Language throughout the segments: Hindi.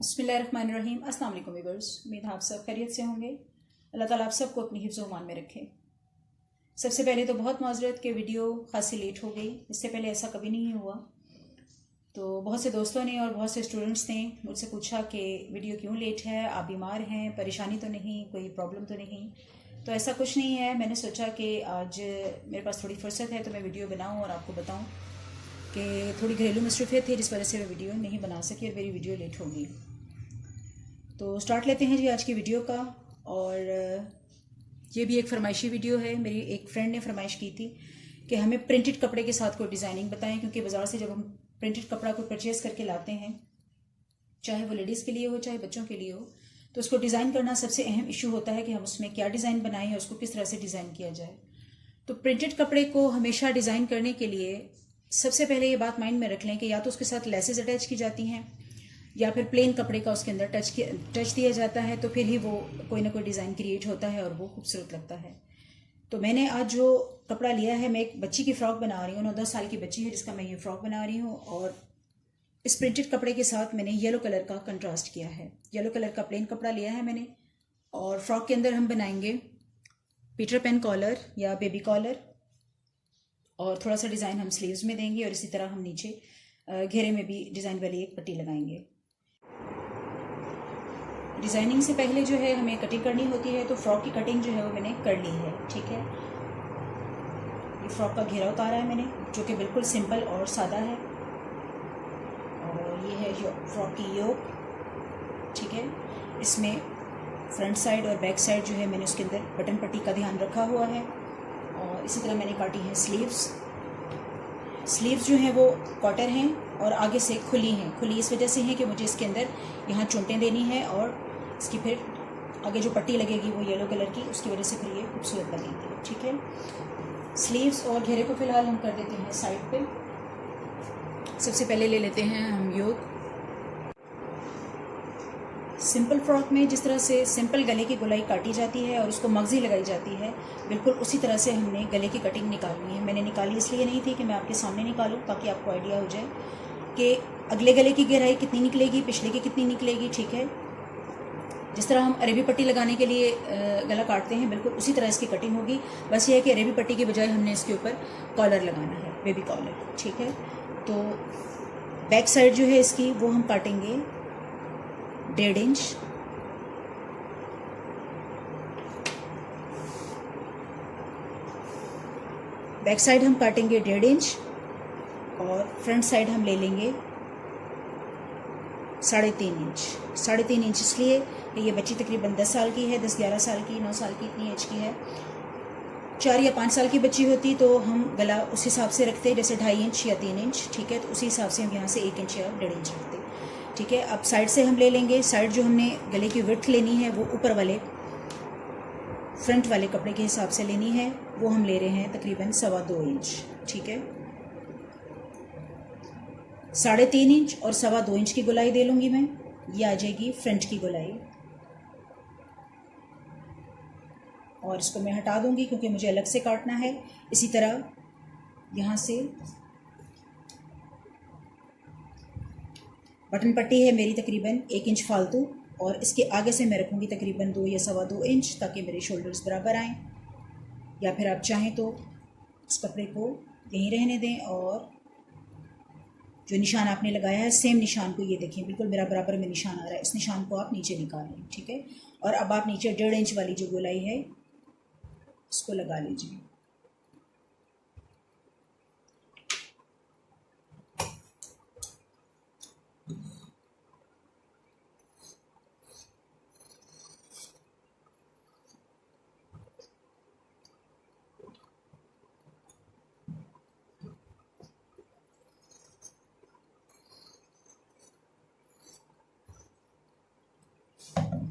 बिस्मिल्लाहिर्रहमानिर्रहीम। अस्सलाम वालेकुम व्यूअर्स, उम्मीद आप सब खैरियत से होंगे। अल्लाह ताला आप सबको अपनी हिफ्ज़ व अमान में रखे। सबसे पहले तो बहुत माजरत कि वीडियो खासी लेट हो गई। इससे पहले ऐसा कभी नहीं हुआ। तो बहुत से दोस्तों ने और बहुत से स्टूडेंट्स ने मुझसे पूछा कि वीडियो क्यों लेट है, आप बीमार हैं, परेशानी तो नहीं, कोई प्रॉब्लम तो नहीं। तो ऐसा कुछ नहीं है। मैंने सोचा कि आज मेरे पास थोड़ी फुर्सत है तो मैं वीडियो बनाऊँ और आपको बताऊँ कि थोड़ी घरेलू मसरूफियत थी जिस वजह से मैं वीडियो नहीं बना सकी और मेरी वीडियो लेट हो गई। तो स्टार्ट लेते हैं जी आज की वीडियो का। और ये भी एक फरमाइशी वीडियो है। मेरी एक फ्रेंड ने फरमाइश की थी कि हमें प्रिंटेड कपड़े के साथ कोई डिज़ाइनिंग बताएं, क्योंकि बाज़ार से जब हम प्रिंटेड कपड़ा को परचेज़ करके लाते हैं, चाहे वो लेडीज़ के लिए हो चाहे बच्चों के लिए हो, तो उसको डिज़ाइन करना सबसे अहम इशू होता है कि हम उसमें क्या डिज़ाइन बनाएं और उसको किस तरह से डिज़ाइन किया जाए। तो प्रिंटेड कपड़े को हमेशा डिज़ाइन करने के लिए सबसे पहले ये बात माइंड में रख लें कि या तो उसके साथ लेसेस अटैच की जाती हैं या फिर प्लेन कपड़े का उसके अंदर टच दिया जाता है, तो फिर ही वो कोई ना कोई डिज़ाइन क्रिएट होता है और वो खूबसूरत लगता है। तो मैंने आज जो कपड़ा लिया है, मैं एक बच्ची की फ़्रॉक बना रही हूँ, 9-10 साल की बच्ची है जिसका मैं ये फ़्रॉक बना रही हूँ। और इस प्रिंटेड कपड़े के साथ मैंने येलो कलर का कंट्रास्ट किया है। येलो कलर का प्लेन कपड़ा लिया है मैंने। और फ्रॉक के अंदर हम बनाएंगे पीटर पेन कॉलर या बेबी कॉलर, और थोड़ा सा डिज़ाइन हम स्लीव्स में देंगे और इसी तरह हम नीचे घेरे में भी डिज़ाइन वाली एक पट्टी लगाएंगे। डिज़ाइनिंग से पहले जो है हमें कटिंग करनी होती है, तो फ्रॉक की कटिंग जो है वो मैंने कर ली है। ठीक है, ये फ्रॉक का घेरा उतारा है मैंने, जो कि बिल्कुल सिंपल और सादा है। और ये है फ्रॉक की योक। ठीक है, इसमें फ्रंट साइड और बैक साइड जो है मैंने उसके अंदर बटन पट्टी का ध्यान रखा हुआ है। और इसी तरह मैंने काटी है स्लीव्स जो हैं वो क्वार्टर हैं और आगे से खुली हैं। खुली इस वजह से हैं कि मुझे इसके अंदर यहाँ चुनटें देनी है और इसकी फिर आगे जो पट्टी लगेगी वो येलो कलर की, उसकी वजह से फिर ये खूबसूरत लगेगी। ठीक है, स्लीव्स और घेरे को फिलहाल हम कर देते हैं साइड पे। सबसे पहले ले लेते हैं हम योक। सिंपल फ्रॉक में जिस तरह से सिंपल गले की गोलाई काटी जाती है और उसको मगजी लगाई जाती है, बिल्कुल उसी तरह से हमने गले की कटिंग निकालनी है। मैंने निकाली इसलिए नहीं थी कि मैं आपके सामने निकालूं, ताकि आपको आइडिया हो जाए कि अगले गले की गहराई कितनी निकलेगी, पिछले की कितनी निकलेगी। ठीक है, जिस तरह हम अरेबी पट्टी लगाने के लिए गला काटते हैं, बिल्कुल उसी तरह इसकी कटिंग होगी। बस ये है कि अरेबी पट्टी की बजाय हमने इसके ऊपर कॉलर लगाना है, बेबी कॉलर। ठीक है, तो बैक साइड जो है इसकी वो हम काटेंगे 1.5 इंच। बैक साइड हम काटेंगे 1.5 इंच और फ्रंट साइड हम ले लेंगे 3.5 इंच। 3.5 इंच इसलिए कि ये बच्ची तकरीबन 10 साल की है, 10-11 साल की, 9 साल की, इतनी एज की है। 4 या 5 साल की बच्ची होती तो हम गला उस हिसाब से रखते, जैसे 2.5 इंच या 3 इंच। ठीक है, तो उसी हिसाब से हम यहाँ से 1 इंच या 1.5 इंच रखते। ठीक है, अब साइड से हम ले लेंगे। साइड जो हमने गले की विड्थ लेनी है वो ऊपर वाले फ्रंट वाले कपड़े के हिसाब से लेनी है, वो हम ले रहे हैं तकरीबन 2.25 इंच। ठीक है, 3.5 इंच और 2.25 इंच की गोलाई दे लूँगी मैं। ये आ जाएगी फ्रंट की गोलाई। और इसको मैं हटा दूँगी क्योंकि मुझे अलग से काटना है। इसी तरह यहाँ से बटन पट्टी है मेरी तकरीबन 1 इंच फालतू, और इसके आगे से मैं रखूँगी तकरीबन 2 या 2.25 इंच, ताकि मेरे शोल्डर्स बराबर आएँ। या फिर आप चाहें तो इस कपड़े को यहीं रहने दें और जो निशान आपने लगाया है सेम निशान को, ये देखें बिल्कुल मेरा बराबर में निशान आ रहा है, इस निशान को आप नीचे निकाल लें। ठीक है, और अब आप नीचे 1.5 इंच वाली जो गोलाई है इसको लगा लीजिए।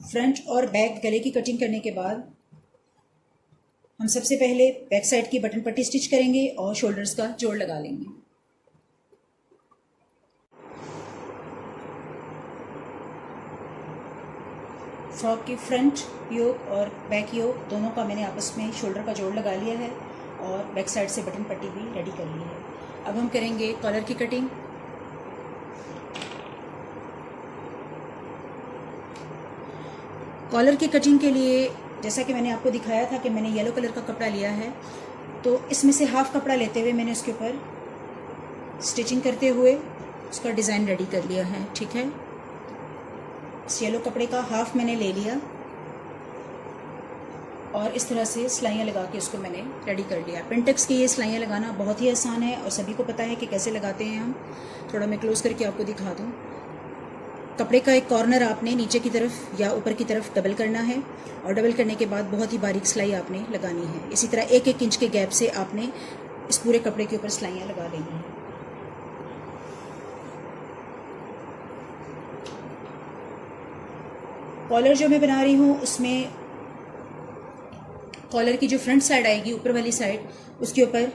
फ्रंट और बैक गले की कटिंग करने के बाद हम सबसे पहले बैक साइड की बटन पट्टी स्टिच करेंगे और शोल्डर्स का जोड़ लगा लेंगे। फ्रॉक की फ्रंट योक और बैक योक दोनों का मैंने आपस में शोल्डर का जोड़ लगा लिया है और बैक साइड से बटन पट्टी भी रेडी कर ली है। अब हम करेंगे कॉलर की कटिंग। कॉलर की कटिंग के लिए जैसा कि मैंने आपको दिखाया था कि मैंने येलो कलर का कपड़ा लिया है, तो इसमें से हाफ़ कपड़ा लेते हुए मैंने उसके ऊपर स्टिचिंग करते हुए उसका डिज़ाइन रेडी कर लिया है। ठीक है, इस येलो कपड़े का हाफ़ मैंने ले लिया और इस तरह से सिलाइयाँ लगा के उसको मैंने रेडी कर लिया। पिनटेक्स की ये सिलाइयाँ लगाना बहुत ही आसान है और सभी को पता है कि कैसे लगाते हैं हम। थोड़ा मैं क्लोज़ करके आपको दिखा दूँ। कपड़े का एक कॉर्नर आपने नीचे की तरफ या ऊपर की तरफ डबल करना है और डबल करने के बाद बहुत ही बारीक सिलाई आपने लगानी है। इसी तरह 1-1 इंच के गैप से आपने इस पूरे कपड़े के ऊपर सिलाइयाँ लगा लेनी हैं। कॉलर जो मैं बना रही हूँ उसमें कॉलर की जो फ्रंट साइड आएगी, ऊपर वाली साइड, उसके ऊपर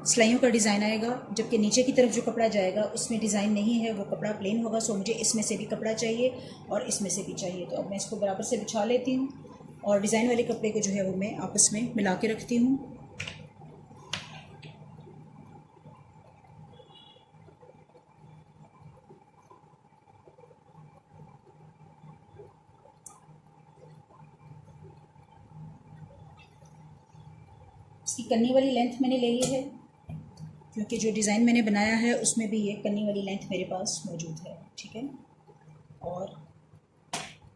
सिलाइयों का डिज़ाइन आएगा, जबकि नीचे की तरफ जो कपड़ा जाएगा उसमें डिज़ाइन नहीं है, वो कपड़ा प्लेन होगा। सो मुझे इसमें से भी कपड़ा चाहिए और इसमें से भी चाहिए। तो अब मैं इसको बराबर से बिछा लेती हूँ और डिज़ाइन वाले कपड़े को जो है वो मैं आपस में मिला के रखती हूँ। इसकी कन्नी वाली लेंथ मैंने ले ली है, क्योंकि जो डिज़ाइन मैंने बनाया है उसमें भी ये कन्नी वाली लेंथ मेरे पास मौजूद है। ठीक है, और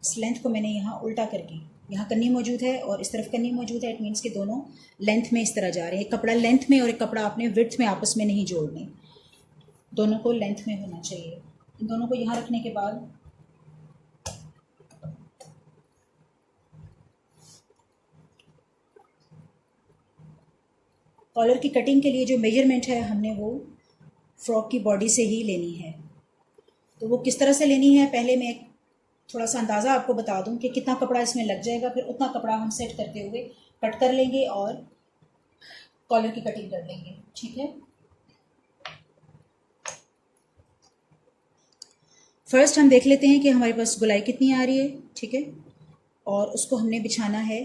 इस लेंथ को मैंने यहाँ उल्टा करके, यहाँ कन्नी मौजूद है और इस तरफ कन्नी मौजूद है। इट मीन्स कि दोनों लेंथ में इस तरह जा रहे हैं। एक कपड़ा लेंथ में और एक कपड़ा आपने विड्थ में आपस में नहीं जोड़ने, दोनों को लेंथ में होना चाहिए। इन दोनों को यहाँ रखने के बाद कॉलर की कटिंग के लिए जो मेजरमेंट है हमने वो फ्रॉक की बॉडी से ही लेनी है। तो वो किस तरह से लेनी है, पहले मैं थोड़ा सा अंदाज़ा आपको बता दूं कि कितना कपड़ा इसमें लग जाएगा, फिर उतना कपड़ा हम सेट करते हुए कट कर लेंगे और कॉलर की कटिंग कर लेंगे। ठीक है, फर्स्ट हम देख लेते हैं कि हमारे पास गोलाई कितनी आ रही है। ठीक है, और उसको हमने बिछाना है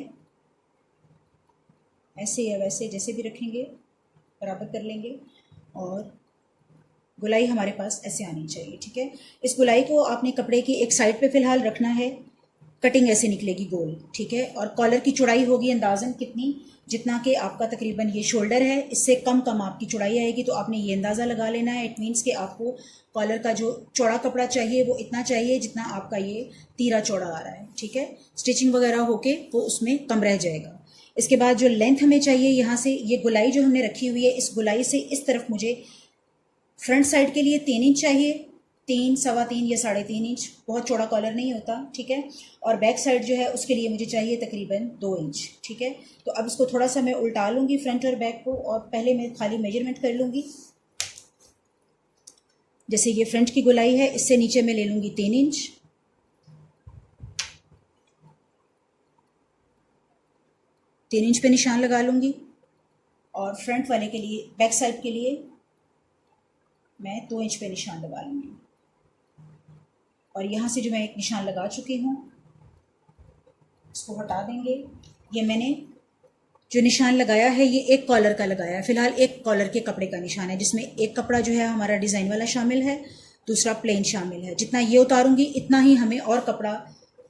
ऐसे या वैसे, जैसे भी रखेंगे बराबर कर लेंगे और गोलाई हमारे पास ऐसे आनी चाहिए। ठीक है, इस गोलाई को आपने कपड़े की एक साइड पे फ़िलहाल रखना है, कटिंग ऐसे निकलेगी गोल। ठीक है, और कॉलर की चौड़ाई होगी अंदाज़न कितनी, जितना कि आपका तकरीबन ये शोल्डर है, इससे कम आपकी चौड़ाई आएगी। तो आपने ये अंदाज़ा लगा लेना है। इट मीन्स कि आपको कॉलर का जो चौड़ा कपड़ा चाहिए वो इतना चाहिए जितना आपका ये तीरा चौड़ा आ रहा है। ठीक है, स्टिचिंग वगैरह होके वो उसमें कम रह जाएगा। इसके बाद जो लेंथ हमें चाहिए, यहाँ से ये गोलाई जो हमने रखी हुई है, इस गोलाई से इस तरफ मुझे फ्रंट साइड के लिए 3 इंच चाहिए, 3, सवा 3 या 3.5 इंच, बहुत चौड़ा कॉलर नहीं होता। ठीक है, और बैक साइड जो है उसके लिए मुझे चाहिए तकरीबन 2 इंच। ठीक है, तो अब इसको थोड़ा सा मैं उल्टा लूँगी फ्रंट और बैक को, और पहले मैं खाली मेजरमेंट कर लूँगी। जैसे ये फ्रंट की गोलाई है, इससे नीचे मैं ले लूँगी 3 इंच, 3 इंच पे निशान लगा लूँगी, और फ्रंट वाले के लिए, बैक साइड के लिए मैं 2 इंच पे निशान लगा लूँगी। और यहाँ से जो मैं एक निशान लगा चुकी हूँ इसको हटा देंगे। ये मैंने जो निशान लगाया है ये एक कॉलर का लगाया है, फिलहाल एक कॉलर के कपड़े का निशान है, जिसमें एक कपड़ा जो है हमारा डिज़ाइन वाला शामिल है, दूसरा प्लेन शामिल है। जितना ये उतारूंगी इतना ही हमें और कपड़ा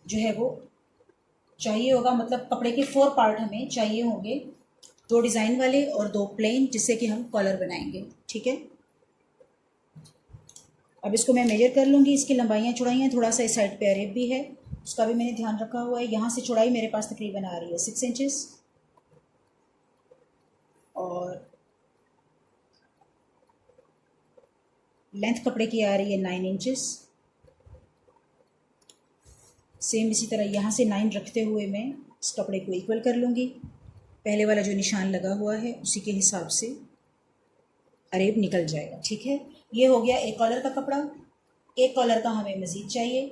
जो है वो चाहिए होगा। मतलब कपड़े के 4 पार्ट हमें चाहिए होंगे, 2 डिज़ाइन वाले और 2 प्लेन, जिससे कि हम कॉलर बनाएंगे। ठीक है, अब इसको मैं मेजर कर लूँगी। इसकी लंबाइयाँ चौड़ाइयाँ, थोड़ा सा इस साइड पे अरेब भी है, उसका भी मैंने ध्यान रखा हुआ है। यहाँ से चौड़ाई मेरे पास तकरीबन आ रही है 6 इंचेस और लेंथ कपड़े की आ रही है 9 इंचेस। सेम इसी तरह यहाँ से 9 रखते हुए मैं इस कपड़े को इक्वल कर लूँगी। पहले वाला जो निशान लगा हुआ है उसी के हिसाब से अरेब निकल जाएगा। ठीक है, ये हो गया एक कॉलर का कपड़ा। एक कॉलर का हमें मज़ीद चाहिए।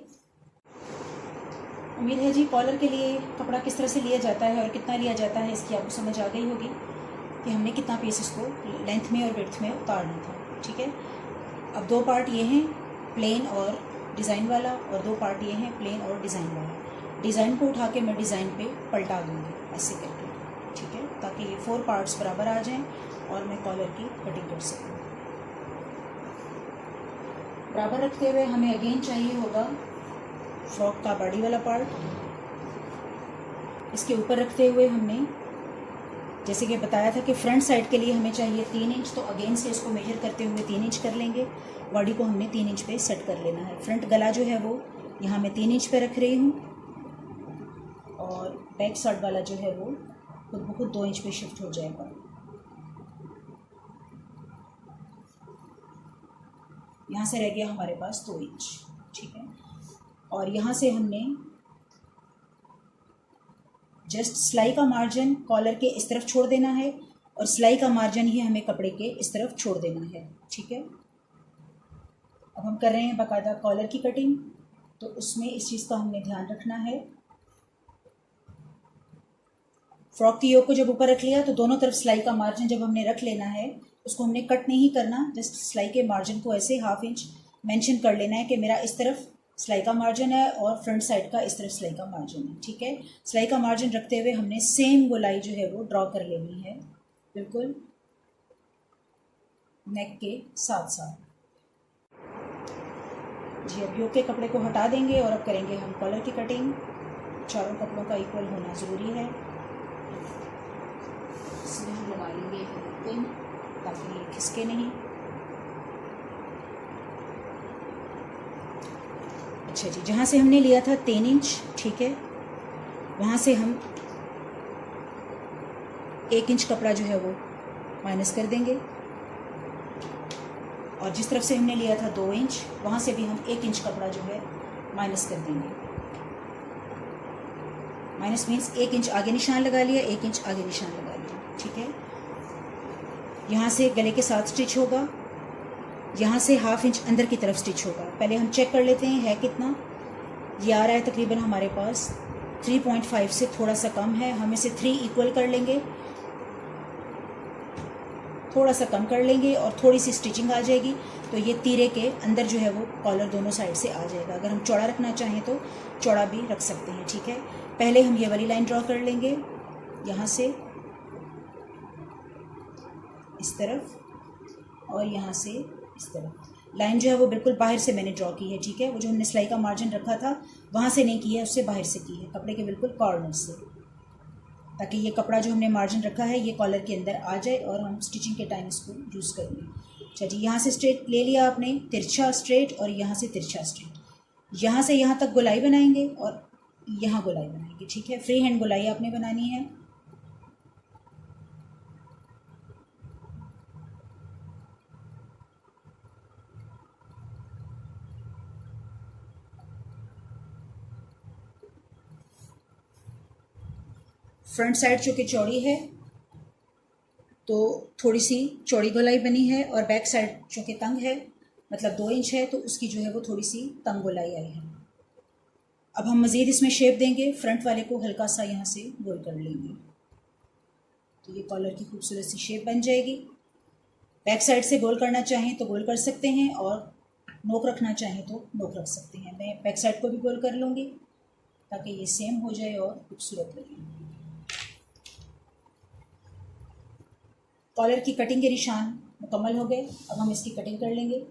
उम्मीद है जी कॉलर के लिए कपड़ा किस तरह से लिया जाता है और कितना लिया जाता है इसकी आपको समझ आ गई होगी कि हमने कितना पीस इसको लेंथ में और विड्थ में उतारना था। ठीक है, अब 2 पार्ट ये हैं प्लेन और डिज़ाइन वाला, और 2 पार्ट ये हैं प्लेन और डिज़ाइन वाला। डिज़ाइन को उठा के मैं डिज़ाइन पे पलटा दूँगी ऐसे करके। ठीक है, ताकि ये 4 पार्ट्स बराबर आ जाएं और मैं कॉलर की कटिंग कर सकूँ। बराबर रखते हुए हमें अगेन चाहिए होगा फ्रॉक का बॉडी वाला पार्ट। इसके ऊपर रखते हुए हमने जैसे कि बताया था कि फ्रंट साइड के लिए हमें चाहिए 3 इंच, तो अगेन से इसको मेजर करते हुए 3 इंच कर लेंगे। बॉडी को हमने 3 इंच पे सेट कर लेना है। फ्रंट गला जो है वो यहाँ मैं 3 इंच पे रख रही हूँ और बैक साइड वाला जो है वो खुद ब खुद 2 इंच पे शिफ्ट हो जाएगा। यहाँ से रह गया हमारे पास 2 इंच, ठीक है। और यहाँ से हमने जस्ट सिलाई का मार्जिन कॉलर के इस तरफ छोड़ देना है और सिलाई का मार्जिन ही हमें कपड़े के इस तरफ छोड़ देना है, ठीक है। अब हम कर रहे हैं बाकायदा कॉलर की कटिंग, तो उसमें इस चीज़ का हमने ध्यान रखना है। फ्रॉक की योक को जब ऊपर रख लिया तो दोनों तरफ सिलाई का मार्जिन जब हमने रख लेना है, उसको हमने कट नहीं करना, जस्ट सिलाई के मार्जिन को ऐसे 1/2 इंच मेंशन कर लेना है कि मेरा इस तरफ सिलाई का मार्जिन है और फ्रंट साइड का इस तरफ सिलाई का मार्जिन है, ठीक है। सिलाई का मार्जिन रखते हुए हमने सेम गोलाई जो है वो ड्रॉ कर लेनी है, बिल्कुल नेक के साथ साथ। जी, अब योक के कपड़े को हटा देंगे और अब करेंगे हम कॉलर की कटिंग। चारों कपड़ों का इक्वल होना ज़रूरी है। इसमें हम लगा लेंगे पिन ताकि ये खिसके नहीं। अच्छा जी, जहाँ से हमने लिया था 3 इंच, ठीक है, वहाँ से हम 1 इंच कपड़ा जो है वो माइनस कर देंगे और जिस तरफ से हमने लिया था 2 इंच, वहाँ से भी हम 1 इंच कपड़ा जो है माइनस कर देंगे। माइनस मीन्स 1 इंच आगे निशान लगा लिया, 1 इंच आगे निशान लगा लिया, ठीक है। यहाँ से गले के साथ स्टिच होगा, यहाँ से 1/2 इंच अंदर की तरफ स्टिच होगा। पहले हम चेक कर लेते हैं है कितना। ये आ रहा है तकरीबन हमारे पास 3.5 से थोड़ा सा कम है। हम इसे 3 इक्वल कर लेंगे, थोड़ा सा कम कर लेंगे और थोड़ी सी स्टिचिंग आ जाएगी तो ये तीरे के अंदर जो है वो कॉलर दोनों साइड से आ जाएगा। अगर हम चौड़ा रखना चाहें तो चौड़ा भी रख सकते हैं, ठीक है। पहले हम ये वाली लाइन ड्रॉ कर लेंगे, यहाँ से इस तरफ और यहाँ से इस तरफ। लाइन जो है वो बिल्कुल बाहर से मैंने ड्रॉ की है, ठीक है। वो जो हमने सिलाई का मार्जिन रखा था वहाँ से नहीं की है, उससे बाहर से की है, कपड़े के बिल्कुल कॉर्नर से, ताकि ये कपड़ा जो हमने मार्जिन रखा है ये कॉलर के अंदर आ जाए और हम स्टिचिंग के टाइम इसको यूज़ कर लें। अच्छा जी, यहाँ से स्ट्रेट ले लिया आपने, तिरछा स्ट्रेट और यहाँ से तिरछा स्ट्रेट। यहाँ से यहाँ तक गोलाई बनाएंगे और यहाँ गोलाई बनाएंगे, ठीक है। फ्री हैंड गोलाई आपने बनानी है। फ्रंट साइड चूँकि चौड़ी है तो थोड़ी सी चौड़ी गोलाई बनी है और बैक साइड चूँकि तंग है, मतलब 2 इंच है, तो उसकी जो है वो थोड़ी सी तंग गोलाई आई है। अब हम मज़ीद इसमें शेप देंगे, फ्रंट वाले को हल्का सा यहाँ से गोल कर लेंगे तो ये कॉलर की खूबसूरत सी शेप बन जाएगी। बैक साइड से गोल करना चाहें तो गोल कर सकते हैं और नोक रखना चाहें तो नोक रख सकते हैं। मैं बैक साइड को भी गोल कर लूँगी ताकि ये सेम हो जाए और खूबसूरत लगे। कॉलर की कटिंग के निशान मुकम्मल हो गए। अब हम इसकी कटिंग कर लेंगे।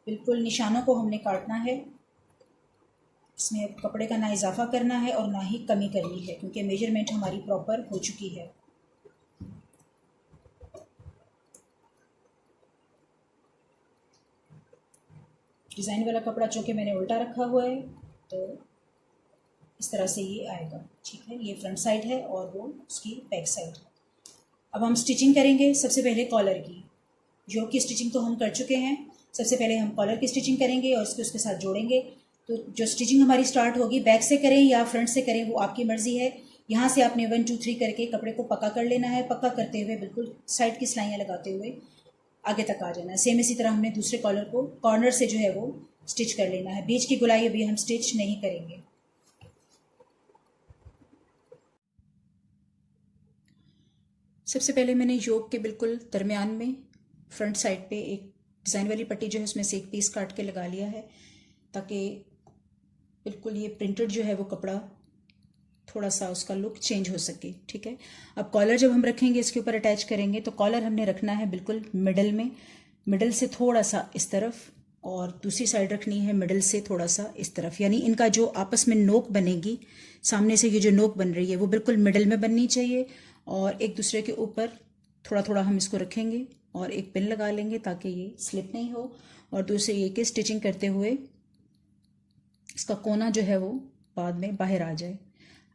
बिल्कुल निशानों को हमने काटना है, इसमें कपड़े का ना इजाफा करना है और ना ही कमी करनी है, क्योंकि मेजरमेंट हमारी प्रॉपर हो चुकी है। डिज़ाइन वाला कपड़ा चूँकि मैंने उल्टा रखा हुआ है तो इस तरह से ये आएगा, ठीक है। ये फ्रंट साइड है और वो उसकी बैक साइड है। अब हम स्टिचिंग करेंगे। सबसे पहले कॉलर की, योक की स्टिचिंग तो हम कर चुके हैं, सबसे पहले हम कॉलर की स्टिचिंग करेंगे और उसके साथ जोड़ेंगे। तो जो स्टिचिंग हमारी स्टार्ट होगी, बैक से करें या फ्रंट से करें वो आपकी मर्ज़ी है। यहाँ से आपने 1 2 3 करके कपड़े को पक्का कर लेना है। पक्का करते हुए बिल्कुल साइड की सिलाइयाँ लगाते हुए आगे तक आ जाना है। सेम इसी तरह हमने दूसरे कॉलर को कॉर्नर से जो है वो स्टिच कर लेना है। बीच की गोलाई अभी हम स्टिच नहीं करेंगे। सबसे पहले मैंने योक के बिल्कुल दरमियान में फ्रंट साइड पे एक डिज़ाइन वाली पट्टी जो है उसमें से एक पीस काट के लगा लिया है, ताकि बिल्कुल ये प्रिंटेड जो है वो कपड़ा थोड़ा सा उसका लुक चेंज हो सके। ठीक है, अब कॉलर जब हम रखेंगे इसके ऊपर अटैच करेंगे तो कॉलर हमने रखना है बिल्कुल मिडल में, मिडल से थोड़ा सा इस तरफ, और दूसरी साइड रखनी है मिडल से थोड़ा सा इस तरफ। यानी इनका जो आपस में नोक बनेगी, सामने से ये जो नोक बन रही है वो बिल्कुल मिडल में बननी चाहिए, और एक दूसरे के ऊपर थोड़ा थोड़ा हम इसको रखेंगे और एक पिन लगा लेंगे ताकि ये स्लिप नहीं हो। और दूसरे ये कि स्टिचिंग करते हुए इसका कोना जो है वो बाद में बाहर आ जाए।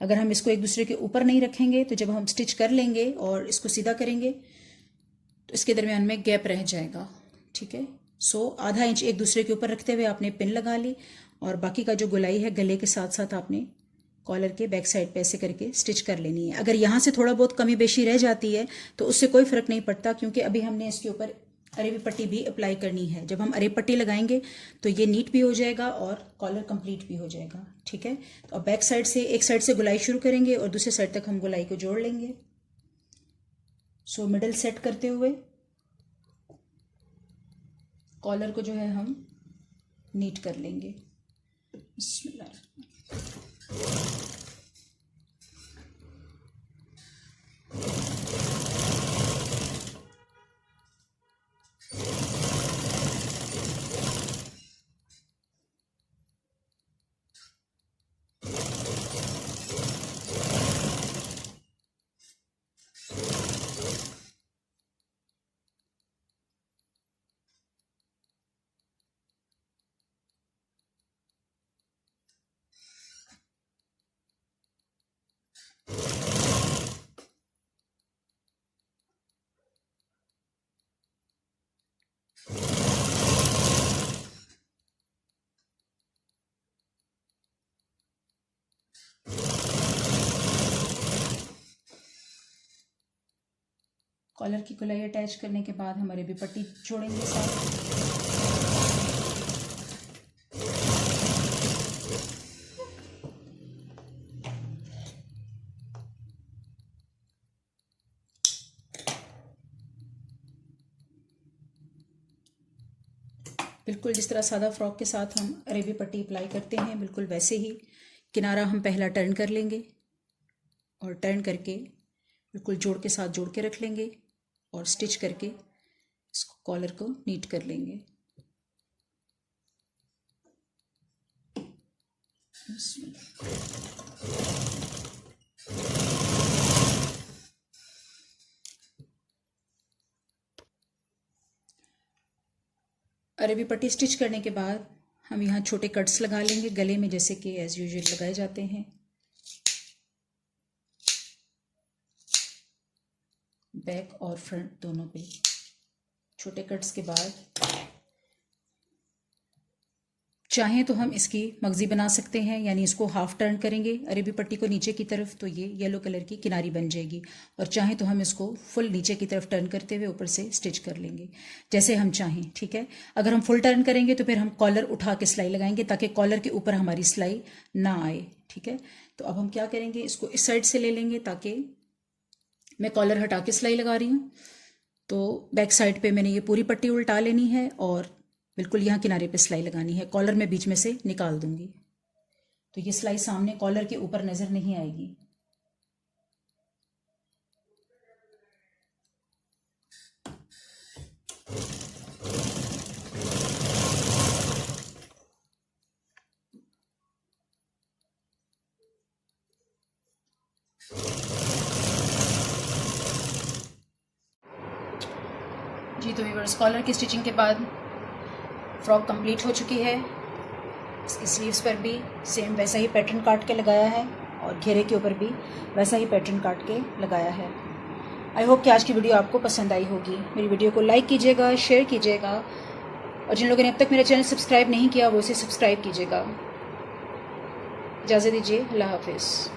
अगर हम इसको एक दूसरे के ऊपर नहीं रखेंगे तो जब हम स्टिच कर लेंगे और इसको सीधा करेंगे तो इसके दरमियान में गैप रह जाएगा। ठीक है, सो आधा इंच एक दूसरे के ऊपर रखते हुए आपने पिन लगा ली, और बाकी का जो गोलाई है गले के साथ साथ आपने कॉलर के बैक साइड पे ऐसे करके स्टिच कर लेनी है। अगर यहाँ से थोड़ा बहुत कमी बेशी रह जाती है तो उससे कोई फर्क नहीं पड़ता, क्योंकि अभी हमने इसके ऊपर अरेबी पट्टी भी अप्लाई करनी है। जब हम अरेबी पट्टी लगाएंगे तो ये नीट भी हो जाएगा और कॉलर कंप्लीट भी हो जाएगा। ठीक है, तो अब बैक साइड से एक साइड से गुलाई शुरू करेंगे और दूसरी साइड तक हम गुलाई को जोड़ लेंगे। सो मिडल सेट करते हुए कॉलर को जो है हम नीट कर लेंगे। बिस्मिल्लाह। कॉलर की गोलाई अटैच करने के बाद हम अरेबी पट्टी जोड़ेंगे साथ। बिल्कुल जिस तरह सादा फ्रॉक के साथ हम अरेबी पट्टी अप्लाई करते हैं, बिल्कुल वैसे ही किनारा हम पहला टर्न कर लेंगे और टर्न करके बिल्कुल जोड़ के साथ जोड़ के रख लेंगे और स्टिच करके इसको कॉलर को नीट कर लेंगे। अरेबी पट्टी स्टिच करने के बाद हम यहाँ छोटे कट्स लगा लेंगे गले में, जैसे कि एज यूजुअल लगाए जाते हैं। बैक और फ्रंट दोनों पे छोटे कट्स के बाद चाहें तो हम इसकी मगजी बना सकते हैं, यानी इसको हाफ टर्न करेंगे अरेबी पट्टी को नीचे की तरफ तो ये येलो कलर की किनारी बन जाएगी, और चाहें तो हम इसको फुल नीचे की तरफ टर्न करते हुए ऊपर से स्टिच कर लेंगे जैसे हम चाहें। ठीक है, अगर हम फुल टर्न करेंगे तो फिर हम कॉलर उठा के सिलाई लगाएंगे ताकि कॉलर के ऊपर हमारी सिलाई ना आए। ठीक है, तो अब हम क्या करेंगे, इसको इस साइड से ले लेंगे ताकि मैं कॉलर हटा के सिलाई लगा रही हूँ। तो बैक साइड पे मैंने ये पूरी पट्टी उल्टा लेनी है और बिल्कुल यहाँ किनारे पे सिलाई लगानी है। कॉलर में बीच में से निकाल दूंगी तो ये सिलाई सामने कॉलर के ऊपर नज़र नहीं आएगी। जी तो व्यूअर्स, कॉलर की स्टिचिंग के बाद फ्रॉक कंप्लीट हो चुकी है। इसकी स्लीव्स पर भी सेम वैसा ही पैटर्न काट के लगाया है और घेरे के ऊपर भी वैसा ही पैटर्न काट के लगाया है। आई होप कि आज की वीडियो आपको पसंद आई होगी। मेरी वीडियो को लाइक कीजिएगा, शेयर कीजिएगा, और जिन लोगों ने अब तक मेरा चैनल सब्सक्राइब नहीं किया वो इसे सब्सक्राइब कीजिएगा। इजाज़त दीजिए, अल्लाह हाफिज़।